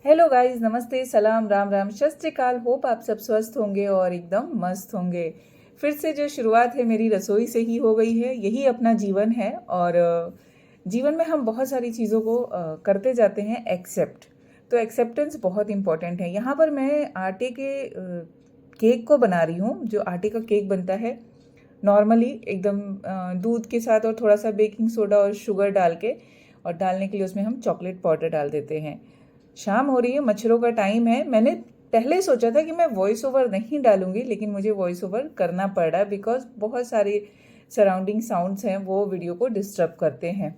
Hello guys, नमस्ते, सलाम, राम राम, सत श्री अकाल। होप आप सब स्वस्थ होंगे और एकदम मस्त होंगे। फिर से जो शुरुआत है मेरी रसोई से ही हो गई है। यही अपना जीवन है और जीवन में हम बहुत सारी चीज़ों को करते जाते हैं एक्सेप्ट। तो एक्सेप्टेंस बहुत इम्पॉर्टेंट है। यहाँ पर मैं आटे के केक को बना रही हूँ। जो आटे का केक बनता है नॉर्मली एकदम दूध के साथ और थोड़ा सा बेकिंग सोडा और शुगर डाल के, और डालने के लिए उसमें हम चॉकलेट पाउडर डाल देते हैं। शाम हो रही है, मच्छरों का टाइम है। मैंने पहले सोचा था कि मैं वॉइस ओवर नहीं डालूंगी, लेकिन मुझे वॉइस ओवर करना पड़ा बिकॉज बहुत सारे सराउंडिंग साउंड्स हैं, वो वीडियो को डिस्टर्ब करते हैं।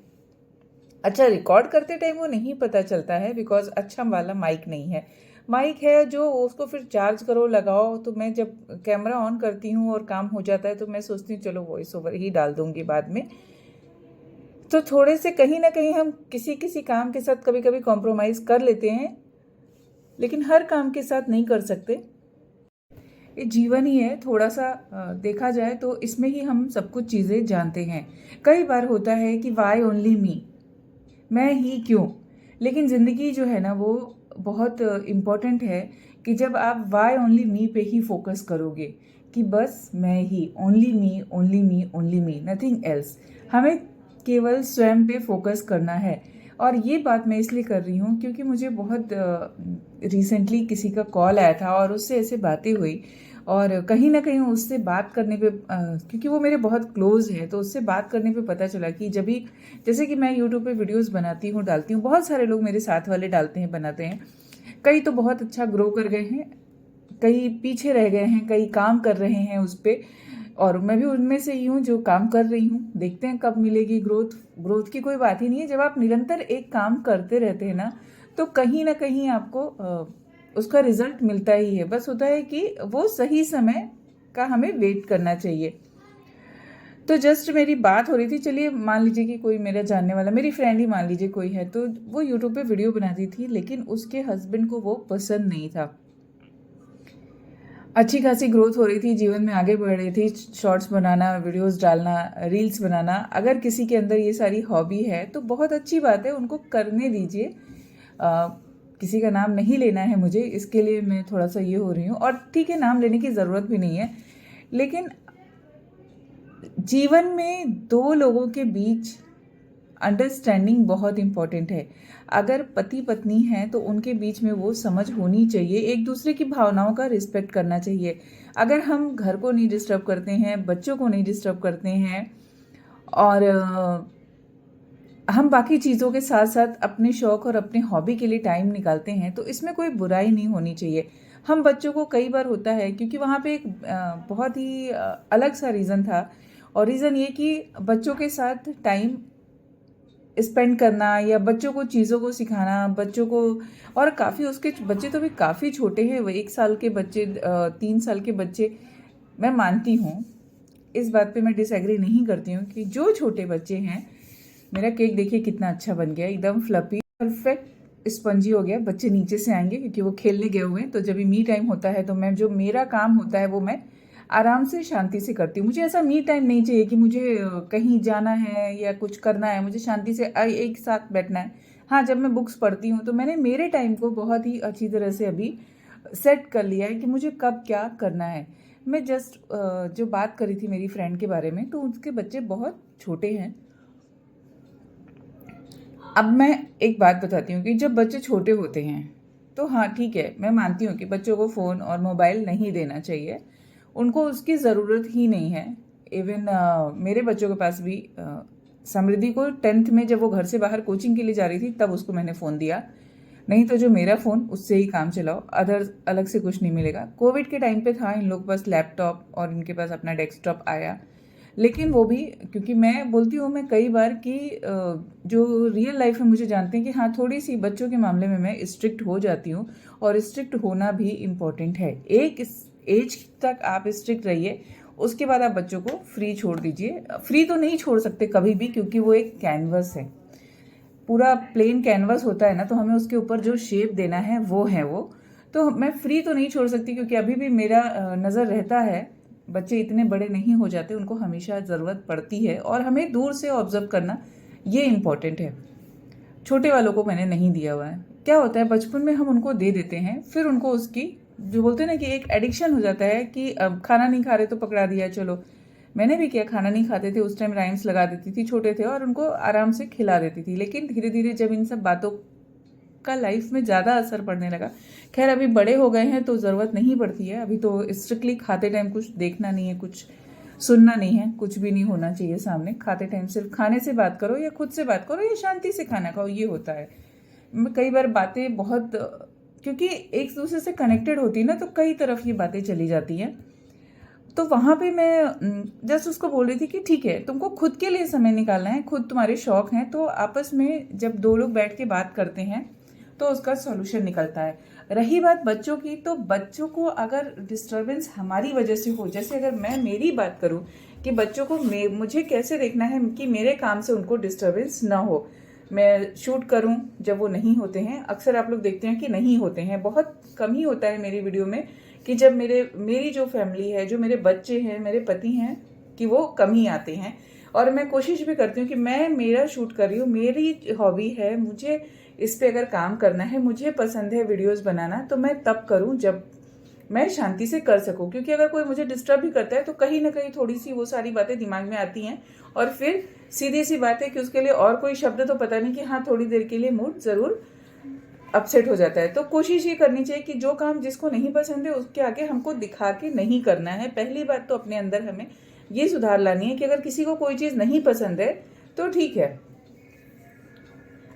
अच्छा, रिकॉर्ड करते टाइम वो नहीं पता चलता है बिकॉज अच्छा वाला माइक नहीं है। माइक है जो उसको फिर चार्ज करो, लगाओ। तो मैं जब कैमरा ऑन करती हूँ और काम हो जाता है तो मैं सोचती हूँ चलो वॉइस ओवर ही डाल दूंगी बाद में। तो थोड़े से कहीं ना कहीं हम किसी किसी काम के साथ कभी कभी कॉम्प्रोमाइज़ कर लेते हैं, लेकिन हर काम के साथ नहीं कर सकते। ये जीवन ही है। थोड़ा सा देखा जाए तो इसमें ही हम सब कुछ चीज़ें जानते हैं। कई बार होता है कि वाई ओनली मी, मैं ही क्यों। लेकिन ज़िंदगी जो है ना वो बहुत इम्पॉर्टेंट है कि जब आप वाई ओनली मी पे ही फोकस करोगे कि बस मैं ही, only me, only me, only me, nothing else. हमें केवल स्वयं पे फोकस करना है। और ये बात मैं इसलिए कर रही हूँ क्योंकि मुझे बहुत रिसेंटली किसी का कॉल आया था और उससे ऐसे बातें हुई, और कहीं ना कहीं उससे बात करने पे क्योंकि वो मेरे बहुत क्लोज है, तो उससे बात करने पे पता चला कि जब भी, जैसे कि मैं यूट्यूब पे वीडियोस बनाती हूँ, डालती हूँ, बहुत सारे लोग मेरे साथ वाले डालते हैं, बनाते हैं। कई तो बहुत अच्छा ग्रो कर गए हैं, कई पीछे रह गए हैं, कई काम कर रहे हैं उस पर। और मैं भी उनमें से ही हूँ जो काम कर रही हूँ। देखते हैं कब मिलेगी ग्रोथ। ग्रोथ की कोई बात ही नहीं है। जब आप निरंतर एक काम करते रहते हैं ना, तो कहीं ना कहीं आपको उसका रिजल्ट मिलता ही है। बस होता है कि वो सही समय का हमें वेट करना चाहिए। तो जस्ट मेरी बात हो रही थी, चलिए मान लीजिए कि कोई मेरा जानने वाला, मेरी फ्रेंड ही मान लीजिए कोई है, तो वो यूट्यूब पे वीडियो बनाती थी, लेकिन उसके हस्बैंड को वो पसंद नहीं था। अच्छी खासी ग्रोथ हो रही थी, जीवन में आगे बढ़ रही थी, शॉर्ट्स बनाना, वीडियोस डालना, रील्स बनाना। अगर किसी के अंदर ये सारी हॉबी है तो बहुत अच्छी बात है, उनको करने दीजिए। किसी का नाम नहीं लेना है मुझे, इसके लिए मैं थोड़ा सा ये हो रही हूँ। और ठीक है, नाम लेने की ज़रूरत भी नहीं है। लेकिन जीवन में दो लोगों के बीच अंडरस्टैंडिंग बहुत इम्पॉर्टेंट है। अगर पति पत्नी हैं तो उनके बीच में वो समझ होनी चाहिए, एक दूसरे की भावनाओं का रिस्पेक्ट करना चाहिए। अगर हम घर को नहीं डिस्टर्ब करते हैं, बच्चों को नहीं डिस्टर्ब करते हैं, और हम बाकी चीज़ों के साथ साथ अपने शौक और अपने हॉबी के लिए टाइम निकालते हैं, तो इसमें कोई बुराई नहीं होनी चाहिए। हम बच्चों को, कई बार होता है क्योंकि वहाँ पे एक बहुत ही अलग सा रीज़न था, और रीज़न ये कि बच्चों के साथ टाइम स्पेंड करना या बच्चों को चीज़ों को सिखाना, बच्चों को, और काफ़ी उसके बच्चे तो भी काफ़ी छोटे हैं, वो 1 साल के बच्चे, 3 साल के बच्चे। मैं मानती हूँ, इस बात पे मैं डिसएग्री नहीं करती हूँ कि जो छोटे बच्चे हैं, मेरा केक देखिए कितना अच्छा बन गया, एकदम फ्लफी, परफेक्ट स्पंजी हो गया। बच्चे नीचे से आएंगे क्योंकि वो खेलने गए हुए हैं, तो जब भी मी टाइम होता है तो मैं, जो मेरा काम होता है वो मैं आराम से शांति से करती हूँ। मुझे ऐसा मी टाइम नहीं चाहिए कि मुझे कहीं जाना है या कुछ करना है। मुझे शांति से एक साथ बैठना है। हाँ, जब मैं बुक्स पढ़ती हूँ तो मैंने मेरे टाइम को बहुत ही अच्छी तरह से अभी सेट कर लिया है कि मुझे कब क्या करना है। मैं जस्ट जो बात करी थी मेरी फ्रेंड के बारे में, तो उसके बच्चे बहुत छोटे हैं। अब मैं एक बात बताती हूँ कि जब बच्चे छोटे होते हैं तो हाँ ठीक है, मैं मानती हूँ कि बच्चों को फ़ोन और मोबाइल नहीं देना चाहिए, उनको उसकी ज़रूरत ही नहीं है। इवन मेरे बच्चों के पास भी समृद्धि को 10th में जब वो घर से बाहर कोचिंग के लिए जा रही थी तब उसको मैंने फ़ोन दिया। नहीं तो जो मेरा फ़ोन, उससे ही काम चलाओ, अदर अलग से कुछ नहीं मिलेगा। कोविड के टाइम पे था इन लोग के पास लैपटॉप और इनके पास अपना डेस्कटॉप आया, लेकिन वो भी, क्योंकि मैं बोलती हूँ मैं कई बार कि जो रियल लाइफ में मुझे जानते हैं कि हाँ, थोड़ी सी बच्चों के मामले में मैं स्ट्रिक्ट हो जाती हूँ, और स्ट्रिक्ट होना भी इम्पॉर्टेंट है। एक एज तक आप स्ट्रिक्ट रहिए, उसके बाद आप बच्चों को फ्री छोड़ दीजिए। फ्री तो नहीं छोड़ सकते कभी भी, क्योंकि वो एक कैनवस है, पूरा प्लेन कैनवस होता है ना, तो हमें उसके ऊपर जो शेप देना है वो है वो। तो मैं फ्री तो नहीं छोड़ सकती, क्योंकि अभी भी मेरा नज़र रहता है। बच्चे इतने बड़े नहीं हो जाते, उनको हमेशा ज़रूरत पड़ती है, और हमें दूर से ऑब्जर्व करना ये इम्पॉर्टेंट है। छोटे वालों को मैंने नहीं दिया हुआ है। क्या होता है बचपन में हम उनको दे देते हैं, फिर उनको उसकी जो बोलते हैं ना कि एक एडिक्शन हो जाता है कि अब खाना नहीं खा रहे तो पकड़ा दिया चलो। मैंने भी किया, खाना नहीं खाते थे उस टाइम राइम्स लगा देती थी, छोटे थे, और उनको आराम से खिला देती थी। लेकिन धीरे धीरे जब इन सब बातों का लाइफ में ज़्यादा असर पड़ने लगा, खैर अभी बड़े हो गए हैं तो ज़रूरत नहीं पड़ती है, अभी तो स्ट्रिक्टली खाते टाइम कुछ देखना नहीं है, कुछ सुनना नहीं है, कुछ भी नहीं होना चाहिए सामने। खाते टाइम सिर्फ खाने से बात करो या खुद से बात करो या शांति से खाना खाओ, ये होता है। कई बार बातें बहुत, क्योंकि एक दूसरे से कनेक्टेड होती है ना, तो कई तरफ ये बातें चली जाती हैं। तो वहाँ पे मैं जस्ट उसको बोल रही थी कि ठीक है, तुमको खुद के लिए समय निकालना है, खुद तुम्हारे शौक हैं, तो आपस में जब दो लोग बैठ के बात करते हैं तो उसका सॉल्यूशन निकलता है। रही बात बच्चों की, तो बच्चों को अगर डिस्टर्बेंस हमारी वजह से हो, जैसे अगर मैं मेरी बात करूं कि बच्चों को मुझे कैसे देखना है कि मेरे काम से उनको डिस्टर्बेंस ना हो, मैं शूट करूं जब वो नहीं होते हैं। अक्सर आप लोग देखते हैं कि नहीं होते हैं, बहुत कम ही होता है मेरी वीडियो में कि जब मेरी जो फैमिली है, जो मेरे बच्चे हैं, मेरे पति हैं, कि वो कम ही आते हैं। और मैं कोशिश भी करती हूँ कि मैं मेरा शूट कर रही हूँ, मेरी हॉबी है, मुझे इस पे अगर काम करना है, मुझे पसंद है वीडियोस बनाना, तो मैं तब करूँ जब मैं शांति से कर सकूँ। क्योंकि अगर कोई मुझे डिस्टर्ब भी करता है तो कहीं ना कहीं थोड़ी सी वो सारी बातें दिमाग में आती हैं, और फिर सीधी सी बात है कि उसके लिए और कोई शब्द तो पता नहीं कि हाँ थोड़ी देर के लिए मूड ज़रूर अपसेट हो जाता है। तो कोशिश ये करनी चाहिए कि जो काम जिसको नहीं पसंद है उसके आगे हमको दिखा के नहीं करना है। पहली बात तो अपने अंदर हमें ये सुधार लानी है कि अगर किसी को कोई चीज़ नहीं पसंद है तो ठीक है,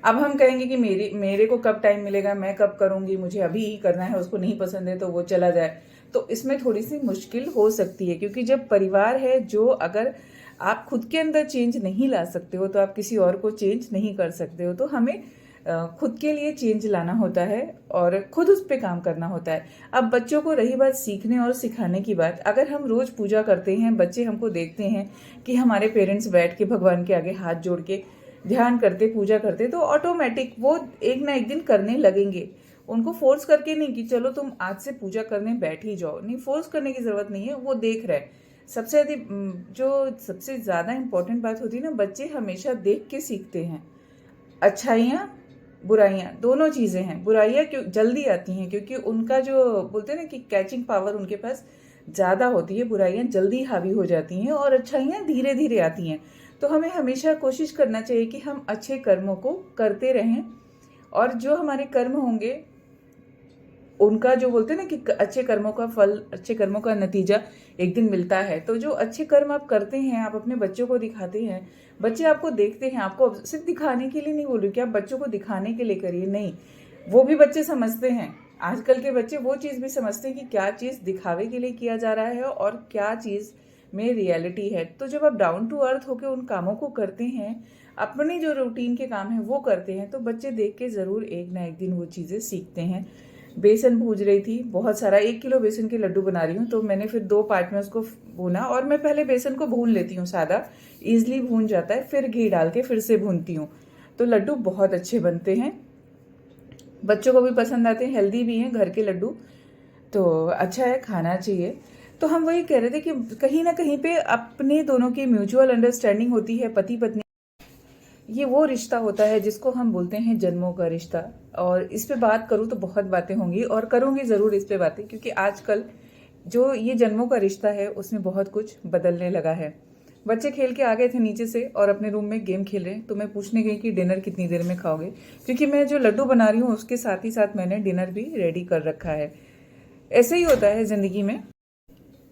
अब हम कहेंगे कि मेरे को कब टाइम मिलेगा, मैं कब करूँगी, मुझे अभी ही करना है, उसको नहीं पसंद है तो वो चला जाए, तो इसमें थोड़ी सी मुश्किल हो सकती है। क्योंकि जब परिवार है, जो अगर आप खुद के अंदर चेंज नहीं ला सकते हो तो आप किसी और को चेंज नहीं कर सकते हो। तो हमें खुद के लिए चेंज लाना होता है और खुद उस पर काम करना होता है। अब बच्चों को रही बात सीखने और सिखाने की बात, अगर हम रोज़ पूजा करते हैं, बच्चे हमको देखते हैं कि हमारे पेरेंट्स बैठ के भगवान के आगे हाथ जोड़ के ध्यान करते, पूजा करते, तो ऑटोमेटिक वो एक ना एक दिन करने लगेंगे। उनको फोर्स करके नहीं कि चलो तुम आज से पूजा करने बैठ ही जाओ, नहीं, फोर्स करने की ज़रूरत नहीं है, वो देख रहे हैं। सबसे ज़्यादा इम्पोर्टेंट बात होती है ना, बच्चे हमेशा देख के सीखते हैं। अच्छाइयाँ बुराइयाँ दोनों चीज़ें हैं। बुराइयाँ क्यों जल्दी आती हैं, क्योंकि उनका जो बोलते हैं ना कि कैचिंग पावर उनके पास ज़्यादा होती है, बुराइयाँ जल्दी हावी हो जाती हैं और अच्छाइयाँ धीरे धीरे आती हैं। तो हमें हमेशा कोशिश करना चाहिए कि हम अच्छे कर्मों को करते रहें, और जो हमारे कर्म होंगे उनका जो बोलते हैं ना कि अच्छे कर्मों का फल, अच्छे कर्मों का नतीजा एक दिन मिलता है। तो जो अच्छे कर्म आप करते हैं, आप अपने बच्चों को दिखाते हैं, बच्चे आपको देखते हैं। आपको सिर्फ दिखाने के लिए नहीं बोल रही कि आप बच्चों को दिखाने के लिए करिए, नहीं, वो भी बच्चे समझते हैं। आजकल के बच्चे वो चीज़ भी समझते हैं कि क्या चीज़ दिखावे के लिए किया जा रहा है और क्या चीज़ में रियलिटी है। तो जब आप डाउन टू अर्थ होकर उन कामों को करते हैं, अपने जो रूटीन के काम हैं वो करते हैं, तो बच्चे देख के ज़रूर एक ना एक दिन वो चीज़ें सीखते हैं। बेसन भूज रही थी बहुत सारा, 1 किलो बेसन के लड्डू बना रही हूँ, तो मैंने फिर 2 पार्ट में उसको भूना। और मैं पहले बेसन को भून लेती हूँ, सादा ईजिली भून जाता है, फिर घी डाल के फिर से भूनती हूँ, तो लड्डू बहुत अच्छे बनते हैं, बच्चों को भी पसंद आते हैं, हेल्दी भी हैं घर के लड्डू, तो अच्छा है, खाना चाहिए। तो हम वही कह रहे थे कि कहीं ना कहीं पे अपने दोनों की म्यूचुअल अंडरस्टैंडिंग होती है, पति पत्नी, ये वो रिश्ता होता है जिसको हम बोलते हैं जन्मों का रिश्ता। और इस पे बात करूँ तो बहुत बातें होंगी और करूँगी ज़रूर इस पे बातें, क्योंकि आजकल जो ये जन्मों का रिश्ता है उसमें बहुत कुछ बदलने लगा है। बच्चे खेल के आ गए थे नीचे से और अपने रूम में गेम खेल रहे हैं, तो मैं पूछने गई कि डिनर कितनी देर में खाओगे, क्योंकि मैं जो लड्डू बना रही हूँ उसके साथ ही साथ मैंने डिनर भी रेडी कर रखा है। ऐसे ही होता है ज़िंदगी में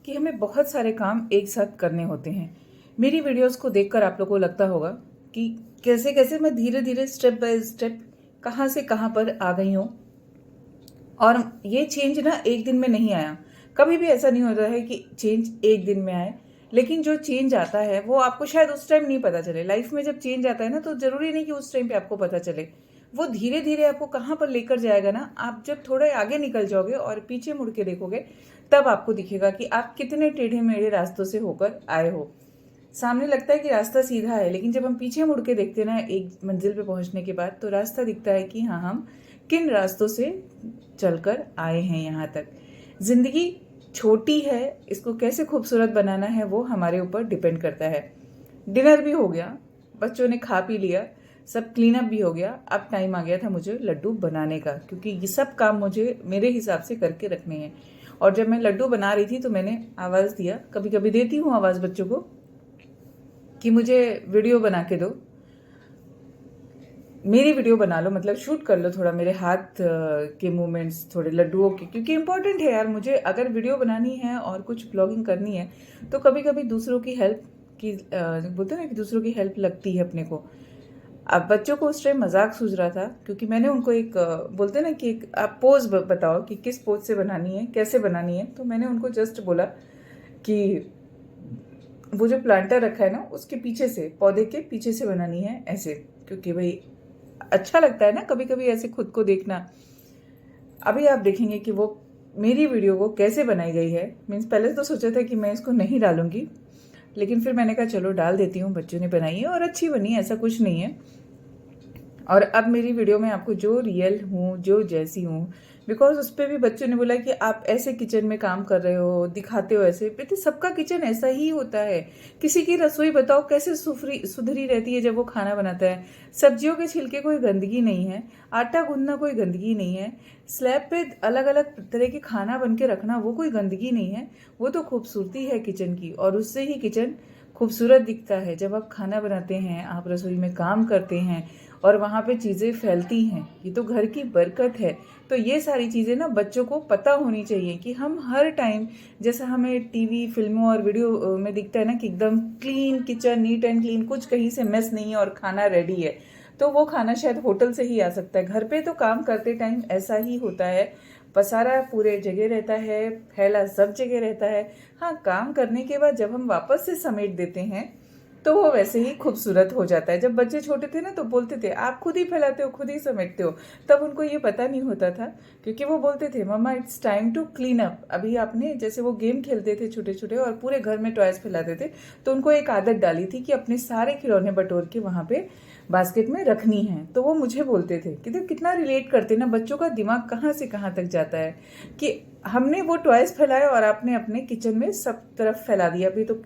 कि हमें बहुत सारे काम एक साथ करने होते हैं। मेरी वीडियोस को देखकर आप लोगों को लगता होगा कि कैसे कैसे मैं धीरे धीरे स्टेप बाय स्टेप कहाँ से कहाँ पर आ गई हूँ, और ये चेंज ना एक दिन में नहीं आया। कभी भी ऐसा नहीं होता है कि चेंज एक दिन में आए, लेकिन जो चेंज आता है वो आपको शायद उस टाइम नहीं पता चले। लाइफ में जब चेंज आता है ना, तो ज़रूरी नहीं कि उस टाइम पे आपको पता चले, वो धीरे धीरे आपको कहाँ पर लेकर जाएगा ना, आप जब थोड़े आगे निकल जाओगे और पीछे मुड़ के देखोगे, तब आपको दिखेगा कि आप कितने टेढ़े मेढ़े रास्तों से होकर आए हो। सामने लगता है कि रास्ता सीधा है, लेकिन जब हम पीछे मुड़ के देखते हैं ना एक मंजिल पे पहुंचने के बाद, तो रास्ता दिखता है कि हाँ, हम किन रास्तों से चलकर आए हैं यहाँ तक। जिंदगी छोटी है, इसको कैसे खूबसूरत बनाना है वो हमारे ऊपर डिपेंड करता है। डिनर भी हो गया, बच्चों ने खा पी लिया, सब क्लीन अप भी हो गया। अब टाइम आ गया था मुझे लड्डू बनाने का, क्योंकि ये सब काम मुझे मेरे हिसाब से करके रखने हैं। और जब मैं लड्डू बना रही थी तो मैंने आवाज़ दिया, कभी कभी देती हूँ आवाज़ बच्चों को, कि मुझे वीडियो बना के दो, मेरी वीडियो बना लो, मतलब शूट कर लो थोड़ा मेरे हाथ के मूवमेंट्स थोड़े लड्डुओं के, क्योंकि इंपॉर्टेंट है यार। मुझे अगर वीडियो बनानी है और कुछ ब्लॉगिंग करनी है तो कभी कभी दूसरों की हेल्प की बोलते हैं ना कि दूसरों की हेल्प लगती है अपने को। अब बच्चों को उस टाइम मजाक सूझ रहा था, क्योंकि मैंने उनको एक बोलते हैं ना कि एक आप पोज बताओ कि किस पोज से बनानी है, कैसे बनानी है। तो मैंने उनको जस्ट बोला कि वो जो प्लांटर रखा है ना उसके पीछे से, पौधे के पीछे से बनानी है ऐसे, क्योंकि भाई अच्छा लगता है ना कभी कभी ऐसे खुद को देखना। अभी आप देखेंगे कि वो मेरी वीडियो को कैसे बनाई गई है। मीन्स पहले तो सोचा था कि मैं इसको नहीं डालूंगी, लेकिन फिर मैंने कहा चलो डाल देती हूँ, बच्चों ने बनाई है और अच्छी बनी है, ऐसा कुछ नहीं है। और अब मेरी वीडियो में आपको जो रियल हूँ, जो जैसी हूँ, बिकॉज उस पर भी बच्चों ने बोला कि आप ऐसे किचन में काम कर रहे हो, दिखाते हो ऐसे। बेटे सबका किचन ऐसा ही होता है। किसी की रसोई बताओ कैसे सुधरी रहती है जब वो खाना बनाता है। सब्जियों के छिलके कोई गंदगी नहीं है, आटा गूंदना कोई गंदगी नहीं है, स्लैब पे अलग अलग तरह के खाना बन के रखना वो कोई गंदगी नहीं है। वो तो खूबसूरती है किचन की, और उससे ही किचन खूबसूरत दिखता है। जब आप खाना बनाते हैं, आप रसोई में काम करते हैं और वहाँ पे चीज़ें फैलती हैं, ये तो घर की बरकत है। तो ये सारी चीज़ें ना बच्चों को पता होनी चाहिए कि हम हर टाइम, जैसा हमें टीवी फिल्मों और वीडियो में दिखता है ना कि एकदम clean kitchen, neat and clean, कुछ कहीं से मेस नहीं है और खाना रेडी है, तो वो खाना शायद होटल से ही आ सकता है। घर पे तो काम करते टाइम ऐसा ही होता है, पसारा पूरे जगह रहता है, फैला सब जगह रहता है। हाँ, काम करने के बाद जब हम वापस से समेट देते हैं तो वो वैसे ही खूबसूरत हो जाता है। जब बच्चे छोटे थे ना तो बोलते थे आप खुद ही फैलाते हो, खुद ही समेटते हो। तब उनको ये पता नहीं होता था, क्योंकि वो बोलते थे mama it's time to clean up. अभी आपने जैसे वो गेम खेलते थे छोटे छोटे और पूरे घर में टॉयज फैलाते थे, तो उनको एक आदत डाली थी कि अपने सारे खिलौने बटोर के वहाँ पे बास्केट में रखनी है। तो वो मुझे बोलते थे कि तो कितना रिलेट करते ना, बच्चों का दिमाग कहाँ से कहाँ तक जाता है कि हमने वो टॉयज फैलाए और आपने अपने किचन में सब तरफ फैला दिया। अभी तो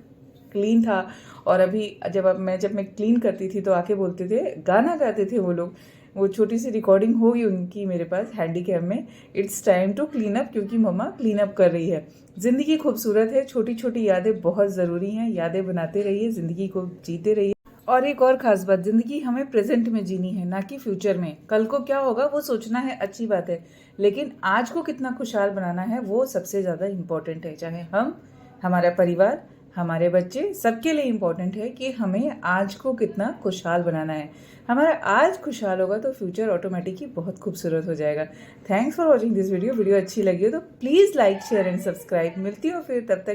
क्लीन था, और अभी जब मैं क्लीन करती थी तो आके बोलते थे, गाना गाते थे वो लोग। वो छोटी सी रिकॉर्डिंग होगी उनकी मेरे पास हैंडी कैम में, it's time to clean up, क्योंकि मम्मा क्लीन अप कर रही है। जिंदगी खूबसूरत है, छोटी छोटी यादें बहुत ज़रूरी हैं, यादें बनाते रहिए, ज़िंदगी को जीते रहिए। और एक और खास बात, जिंदगी हमें प्रेजेंट में जीनी है, ना कि फ्यूचर में। कल को क्या होगा वो सोचना है, अच्छी बात है, लेकिन आज को कितना खुशहाल बनाना है वो सबसे ज़्यादा इम्पोर्टेंट है। चाहे हम, हमारा परिवार, हमारे बच्चे, सबके लिए इम्पोर्टेंट है कि हमें आज को कितना खुशहाल बनाना है। हमारा आज खुशहाल होगा तो फ्यूचर ऑटोमेटिक ही बहुत खूबसूरत हो जाएगा। Thanks for watching this video. Video अच्छी लगी हो तो please like, share and subscribe. मिलती हूँ फिर, तब तक